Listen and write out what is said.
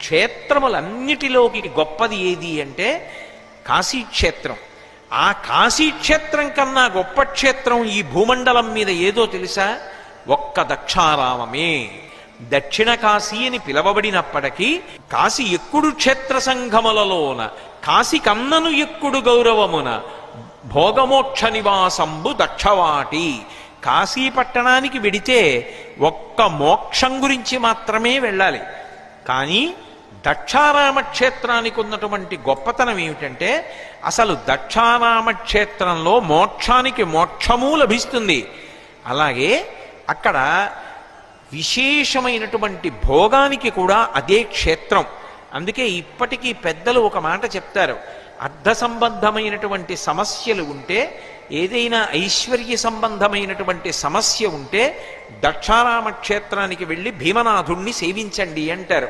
క్షేత్రములన్నిటిలోకి గొప్పది ఏది అంటే కాశీక్షేత్రం. ఆ కాశీక్షేత్రం కన్నా గొప్ప క్షేత్రం ఈ భూమండలం మీద ఏదో తెలుసా? ఒక్క దక్షారామమే. దక్షిణ కాశీ అని పిలవబడినప్పటికీ కాశీ ఎక్కుడు క్షేత్ర సంఘములలోన కాశీ కన్నను ఎక్కుడు గౌరవమున భోగమోక్ష నివాసంబు దక్షవాటి. కాశీ పట్టణానికి వెడితే ఒక్క మోక్షం గురించి మాత్రమే వెళ్ళాలి. కానీ దక్షారామ క్షేత్రానికి ఉన్నటువంటి గొప్పతనం ఏమిటంటే అసలు దక్షారామ క్షేత్రంలో మోక్షానికి మోక్షము లభిస్తుంది. అలాగే అక్కడ విశేషమైనటువంటి భోగానికి కూడా అదే క్షేత్రం. అందుకే ఇప్పటికీ పెద్దలు ఒక మాట చెప్తారు, అర్థ సంబంధమైనటువంటి సమస్యలు ఉంటే, ఏదైనా ఐశ్వర్య సంబంధమైనటువంటి సమస్య ఉంటే దక్షారామ క్షేత్రానికి వెళ్ళి భీమనాథుణ్ణి సేవించండి అంటారు.